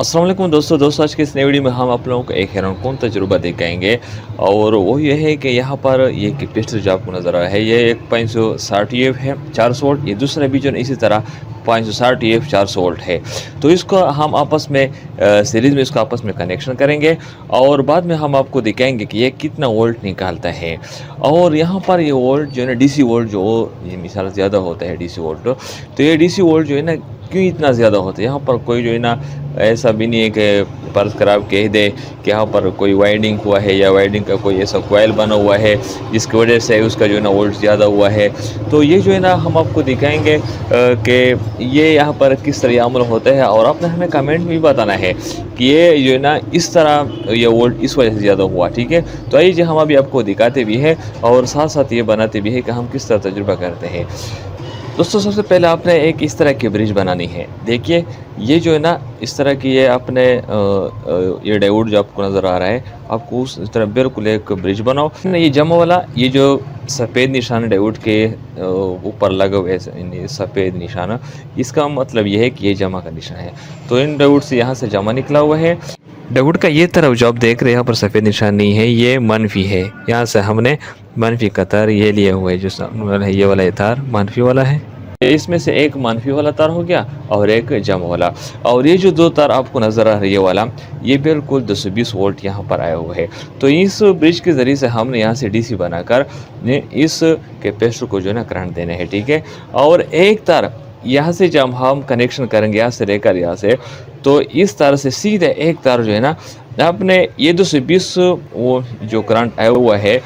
अस्सलाम वालेकुम दोस्तों आज के इस नई वीडियो में हम आप लोगों को एक हैरान कौन तजुर्बा दिखाएंगे। और वो ये है कि यहाँ पर ये कैपेसिटर जो आपको नज़र आ रहा है ये एक 560 EF है 400 वोल्ट। ये दूसरा भी जो है इसी तरह 560 EF 400 वोल्ट है। तो इसको हम आपस में सीरीज़ में इसको आपस में कनेक्शन करेंगे और बाद में हम आपको दिखाएंगे कि ये कितना वोल्ट निकालता है। और यहाँ पर ये वोल्ट जो है ना DC वोल्ट जो ये मिसाल ज़्यादा होता है DC वोल्ट। तो ये DC वोल्ट जो है ना क्यों इतना ज़्यादा होता है, यहाँ पर कोई जो है ना ऐसा भी नहीं है कि फर्ज कर आप कह दे कि यहाँ पर कोई वाइडिंग हुआ है या वाइडिंग का कोई ऐसा कोयल बना हुआ है जिसकी वजह से उसका जो है ना वोल्ट ज़्यादा हुआ है। तो ये जो है ना हम आपको दिखाएंगे कि ये यहाँ पर किस तरह अमल होता है। और आपने हमें कमेंट में भी बताना है कि ये जो है ना इस तरह ये वोल्ट इस वजह से ज़्यादा हुआ। ठीक है, तो आइए हम अभी आपको दिखाते भी हैं और साथ साथ ये बनाते भी है कि हम किस तरह तजुर्बा करते हैं। दोस्तों सबसे पहले आपने एक इस तरह की ब्रिज बनानी है। देखिए ये जो है ना इस तरह की ये आपने ये डायोड जो आपको नज़र आ रहा है आपको उस तरह बिल्कुल एक ब्रिज बनाओ। ये जमा वाला ये जो सफ़ेद निशान डायोड के ऊपर लगा हुआ है सफ़ेद निशान, इसका मतलब ये है कि ये जमा का निशान है। तो इन डायोड से यहाँ से जमा निकला हुआ है। डायोड का ये तरफ जो आप देख रहे हैं यहाँ पर सफ़ेद निशान नहीं है, ये मनफी है। यहाँ से हमने मनफी का तार ये लिया हुआ है, जो सामने ये वाला तार मनफी वाला है। इसमें से एक मनफी वाला तार हो गया और एक जमा वाला। और ये जो दो तार आपको नज़र आ रही है वाला ये बिल्कुल 220 वोल्ट यहाँ पर आया हुआ है। तो इस ब्रिज के ज़रिए से हमने यहाँ से DC बनाकर इस कैपेसिटर को जो है ना करंट देना है। ठीक है, और एक तार यहाँ से जब हम कनेक्शन करेंगे यहाँ से लेकर यहाँ से, तो इस तार से सीधे एक तार जो है ना आपने ये 220 वो जो करंट आया हुआ है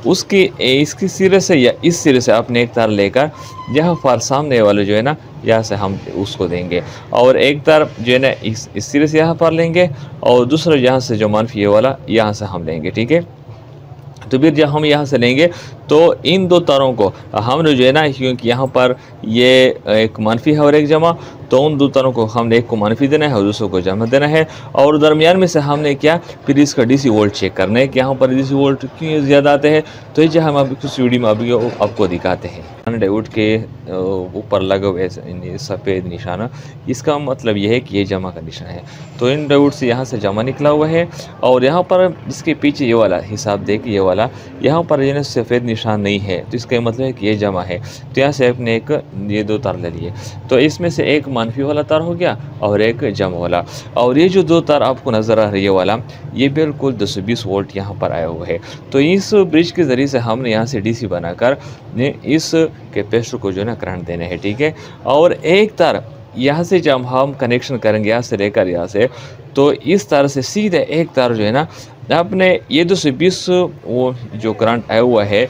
उसकी इसकी सिरे से या इस सिरे से आपने एक तार लेकर यहाँ पर सामने वाले जो है ना यहाँ से हम उसको देंगे। और एक तार जो है ना इस सिरे से यहाँ पर लेंगे और दूसरा यहाँ से जो मनफी वाला यहाँ से हम लेंगे। ठीक है, तो फिर जब हम यहाँ से लेंगे तो इन दो तारों को हमने जो है ना, क्योंकि यहाँ पर ये एक मनफी है और एक जमा, तो उन दो तारों को हमने एक को मनफी देना है और दूसरे को जमा देना है। और दरमियान में से हमने क्या फिर इसका DC वोल्ट चेक करना है कि यहाँ पर DC वोल्ट क्यों ज़्यादा आते हैं। तो ये जो हम अभी कुछ वीडियो में अभी आपको दिखाते हैं डायोड के ऊपर लगा हुआ सफ़ेद निशान, इसका मतलब यह है कि ये जमा का निशान है। तो इन डायोड से यहाँ से जमा निकला हुआ है और यहाँ पर इसके पीछे ये वाला हिसाब देखिए ये वाला यहाँ पर ये सफ़ेद निशान नहीं है, तो इसका मतलब है कि ये जमा है। तो यहाँ से आपने एक ये दो तार ले लिए, तो इसमें से एक मनफी वाला तार हो गया और एक जमा वाला। और ये जो दो तार आपको नज़र आ रही है वाला ये बिल्कुल 220 वोल्ट यहाँ पर आया हुआ है। तो इस ब्रिज के ज़रिए से हमने यहाँ से DC बनाकर इस कैपेसिटर को जो है ना करंट देना है। ठीक है, और एक तार यहाँ से जब हम कनेक्शन करेंगे यहाँ से लेकर यहाँ से, तो इस तार से सीधे एक तार जो है ना आपने ये 220 वो जो करंट आया हुआ है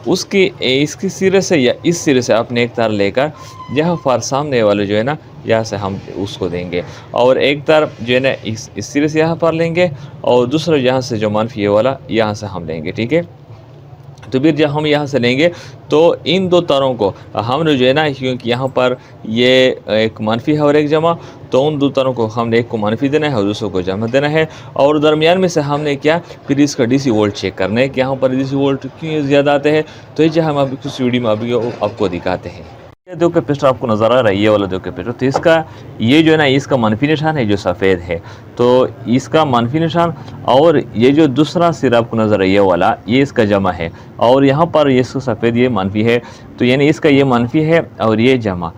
उसकी इसकी सिरे से या इस सिरे से आपने एक तार लेकर यहाँ पर सामने वाले जो है ना यहाँ से हम उसको देंगे। और एक तार जो है ना इस सिरे से यहाँ पर लेंगे और दूसरा यहाँ से जो मनफी वाला यहाँ से हम लेंगे। ठीक है, तो फिर जब हम यहाँ से लेंगे तो इन दो तारों को हमने जो है ना, क्योंकि यहाँ पर ये एक मनफी है और एक जमा, तो उन दो तारों को हमने एक को मनफी देना है और दूसरे को जमा देना है। और दरमियान में से हमने क्या फिर इसका DC वोल्ट चेक करना है कि यहाँ पर DC वोल्ट क्यों ज़्यादा आते हैं। तो ये जो हम अभी कुछ वीडियो में अभी आपको दिखाते हैं। ये दो कैपेसिटर आपको नज़र आ रहा है ये वाला दो कैपेसिटर, तो इसका ये जो है ना इसका मनफी निशान है जो सफ़ेद है, तो इसका मनफी निशान। और ये जो दूसरा सिरा आपको नज़र है ये वाला ये इसका जमा है और यहाँ पर ये इसका सफ़ेद ये मनफी है। तो यानी इसका ये मनफी है और ये जमा,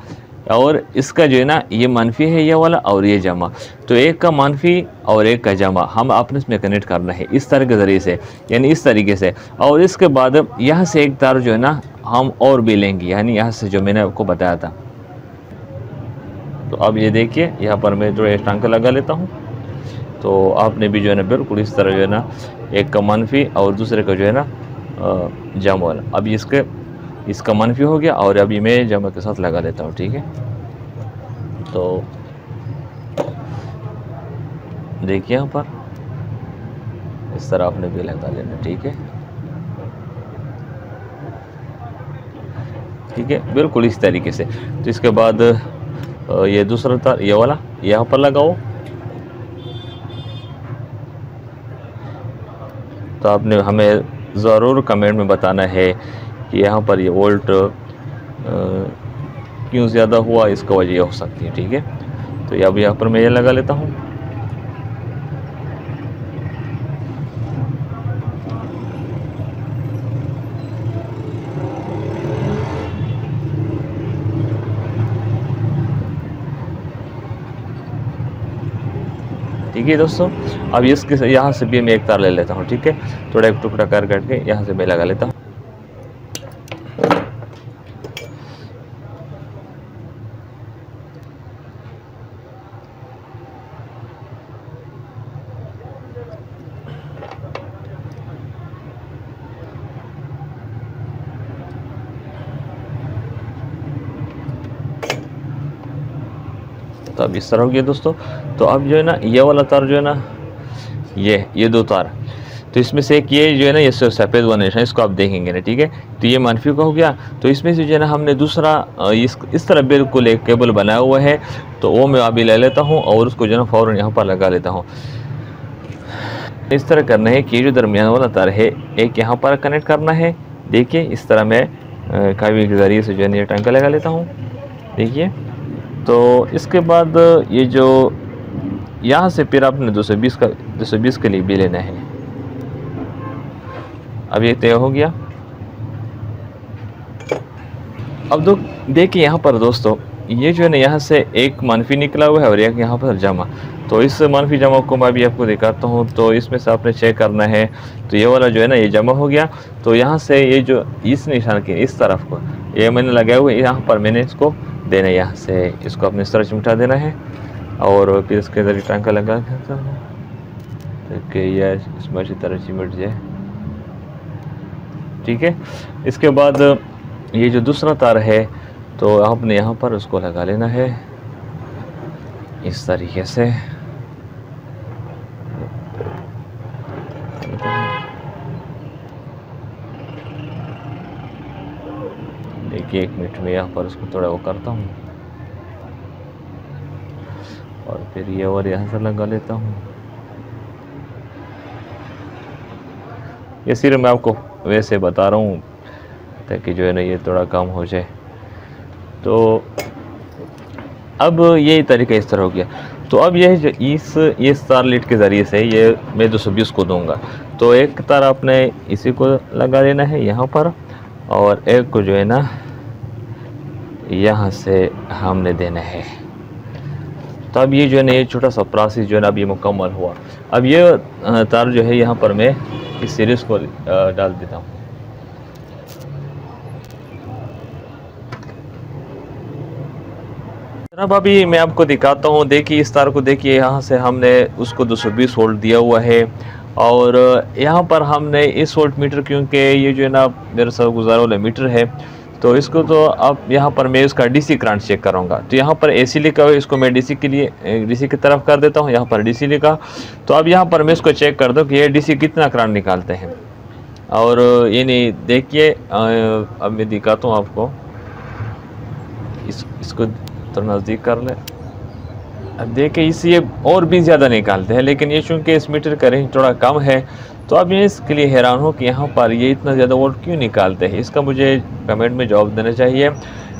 और इसका जो है ना ये मनफी है ये वाला और ये जमा। तो एक का मनफी और एक का जमा हम आपने इसमें कनेक्ट करना है इस तरह के ज़रिए से, यानी इस तरीके से। और इसके बाद यहाँ से एक तार जो है ना हम और भी लेंगे, यानी यहाँ से जो मैंने आपको बताया था। तो अब ये देखिए यहाँ पर मैं जो टांका लगा लेता हूँ, तो आपने भी जो है ना बिल्कुल इस तरह जो है ना एक का मनफी और दूसरे का जो है ना जमा वाला। अब इसका मनफी हो गया और अभी मैं जमा के साथ लगा लेता हूँ। ठीक है, तो देखिए यहाँ पर इस तरह आपने भी लगा लेना। ठीक है, ठीक है, बिल्कुल इस तरीके से। तो इसके बाद ये दूसरा तार ये वाला यहाँ पर लगाओ। तो आपने हमें ज़रूर कमेंट में बताना है कि यहाँ पर ये वोल्ट क्यों ज़्यादा हुआ, इसका वजह हो सकती है। ठीक है, तो अब यहाँ पर मैं ये लगा लेता हूँ। ठीक है दोस्तों। अब इसके यहाँ से भी मैं एक तार ले लेता हूँ, ठीक है, थोड़ा एक टुकड़ा कर के यहाँ से मैं लगा लेता हूँ। तो अब इस तरह हो गया दोस्तों। तो अब जो है ना ये वाला तार जो है ना, ये दो तार, तो इसमें से एक ये जो है ना ये सफ़ेद वाला निशान, इसको आप देखेंगे ना, ठीक है। तो ये मनफी का हो गया। तो इसमें से जो है ना हमने दूसरा इस तरह बिल्कुल एक केबल बनाया हुआ है, तो वो मैं अभी ले लेता हूँ और उसको जो है ना फ़ौरन यहाँ पर लगा लेता हूँ। इस तरह करना है कि ये जो दरमियान वाला तार है एक यहाँ पर कनेक्ट करना है। देखिए इस तरह मैं काबी के ज़रिए से जो है ये टंका लगा लेता हूँ, देखिए। तो इसके बाद ये जो यहाँ से फिर आपने 220 के लिए भी लेना है। अब ये तय हो गया। अब देखिए यहाँ पर दोस्तों ये जो है ना यहाँ से एक मनफी निकला हुआ है और एक यहाँ पर जमा। तो इस मनफी जमा को मैं भी आपको दिखाता हूँ। तो इसमें से आपने चेक करना है। तो ये वाला जो है ना ये जमा हो गया। तो यहाँ से ये जो इस निशान के इस तरफ को ये मैंने लगाया हुआ है, यहाँ पर मैंने इसको देना है, यहाँ से इसको अपने इस तरह चिमटा देना है और फिर इसके ज़रिए टांका लगा देता हूँ ताकि यह इसमें अच्छी तरह चिमट जाए, ठीक है। इसके बाद ये जो दूसरा तार है तो आपने यहाँ पर उसको लगा लेना है इस तरीके से। देखिए 1 मिनट में यहाँ पर उसको थोड़ा वो करता हूँ और फिर ये और यहाँ से लगा लेता हूँ। ये सिर्फ मैं आपको वैसे बता रहा हूँ ताकि जो है ना ये थोड़ा कम हो जाए। तो अब ये तरीका इस तरह हो गया। तो अब यह जो ये स्टार लाइट के ज़रिए से ये मैं 220 को दूंगा। तो एक तार आपने इसी को लगा लेना है यहाँ पर और एक को जो है ना यहाँ से हमने देना है। तो अब ये जो है ना ये छोटा सा प्रोसेस जो है ना अब ये मुकम्मल हुआ। अब ये तार जो है यहाँ पर मैं इस सीरीज़ को डाल देता हूँ। अब अभी मैं आपको दिखाता हूँ। देखिए इस तार को देखिए, यहाँ से हमने उसको 220 वोल्ट दिया हुआ है और यहाँ पर हमने इस वोल्ट मीटर, क्योंकि ये जो है ना मेरे साथ गुजारा वाला मीटर है, तो इसको तो अब यहाँ पर मैं इसका डीसी करंट चेक करूँगा। तो यहाँ पर एसी लिखा हुआ है, इसको मैं डीसी के लिए डीसी की तरफ कर देता हूँ। यहाँ पर डीसी लिखा, तो अब यहाँ पर मैं इसको चेक कर दूँ कि ये डीसी कितना करंट निकालते हैं। और ये नहीं, देखिए अब मैं दिखाता हूँ आपको, इसको तो नज़दीक कर ले। अब देखिए इसे ये और भी ज़्यादा निकालते हैं, लेकिन ये चूँकि इस मीटर का रेंज थोड़ा कम है, तो अब मैं इसके लिए हैरान हूँ कि यहाँ पर ये इतना ज़्यादा वोल्ट क्यों निकालते हैं। इसका मुझे कमेंट में जवाब देना चाहिए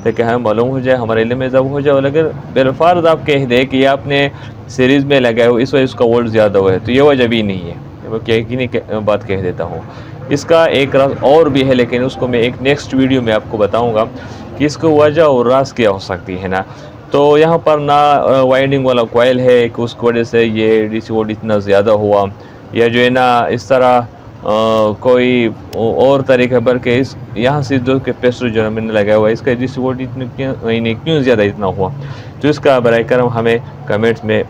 ताकि हमें मालूम हो जाए, हमारे इल्म में ज़ब हो जाए। और अगर बिलफर्ज आप कह दें कि ये आपने सीरीज़ में लगाए हो इस वजह इसका वोल्ट ज़्यादा हुआ है, तो ये वजह भी नहीं है। वो यकीनी बात कह देता हूँ। इसका एक राज और भी है, लेकिन उसको मैं एक नेक्स्ट वीडियो में आपको बताऊँगा कि इसको वजह और राज क्या हो सकती है ना। तो यहाँ पर ना वाइंडिंग वाला कॉइल है कि उसकी वजह से ये डीसी वोल्ट इतना ज़्यादा हुआ, या जो है ना इस तरह कोई और तरीका, बल्कि इस यहाँ से जो कैपेसिटर जो मैंने लगाया हुआ है इसका डीसी वोल्ट क्यों ज़्यादा इतना हुआ। तो इसका बराए करम हमें कमेंट्स में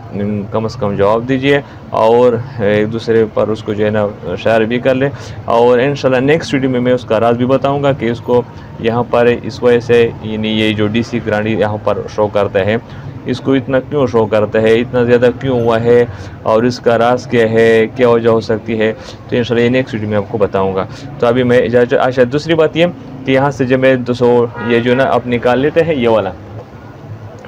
कम से कम जवाब दीजिए और एक दूसरे पर उसको जो है ना शेयर भी कर लें। और इंशाल्लाह नेक्स्ट वीडियो में मैं उसका राज भी बताऊंगा कि इसको यहाँ पर इस वजह से यानी ये जो डीसी करंट यहाँ पर शो करता है, इसको इतना क्यों शो करता है, इतना ज़्यादा क्यों हुआ है और इसका राज क्या है, क्या वजह हो सकती है, तो इंशाल्लाह ये नेक्स्ट वीडियो में आपको बताऊंगा। तो अभी मैं इजाज़त। अच्छा, दूसरी बात ये कि यहाँ से जब मैं 200 ये जो ना आप निकाल लेते हैं, ये वाला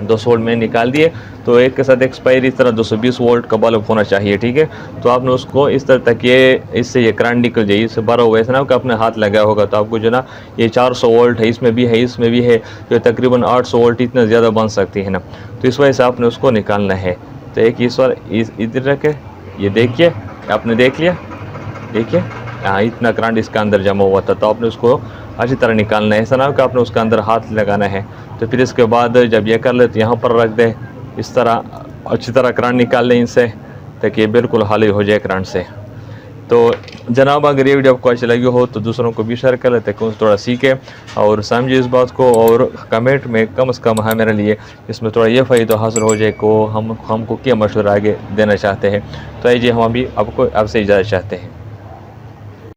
200 वोल्ट में निकाल दिए, तो एक के साथ एक्सपायरी इस तरह 220 वोल्ट का बल्ब होना चाहिए, ठीक है। तो आपने उसको इस तरह तक ये इससे ये करंट निकल जाए, इससे भरा हुआ ऐसा ना कि आपने हाथ लगाया होगा तो आपको जो ना ये 400 वोल्ट है, इसमें भी है, इसमें भी है, तो तकरीबन 800 वोल्ट इतना ज़्यादा बन सकती है ना। तो इस वजह से आपने उसको निकालना है। तो एक इस बार इधर रखे, ये देखिए, आपने देख लिया, देखिए हाँ इतना करंट इसके अंदर जमा हुआ था। तो आपने उसको अच्छी तरह निकालना है, ऐसा ना कि आपने उसके अंदर हाथ लगाना है। तो फिर इसके बाद जब ये कर ले तो यहाँ पर रख दे, इस तरह अच्छी तरह करंट निकाल लें इनसे। ताकि ये बिल्कुल हाल ही हो जाए करंट से। तो जनाब अगर ये वीडियो आपको अच्छी लगी हो तो दूसरों को भी शेयर कर लेते हैं, थोड़ा सीखे और समझे इस बात को, और कमेंट में कम से कम हाँ मेरे लिए इसमें थोड़ा ये फ़ायदा हासिल हो जाए को हमको क्या मशवरा आगे देना चाहते हैं। तो आइए हम अभी आपसे इजाज़त चाहते हैं।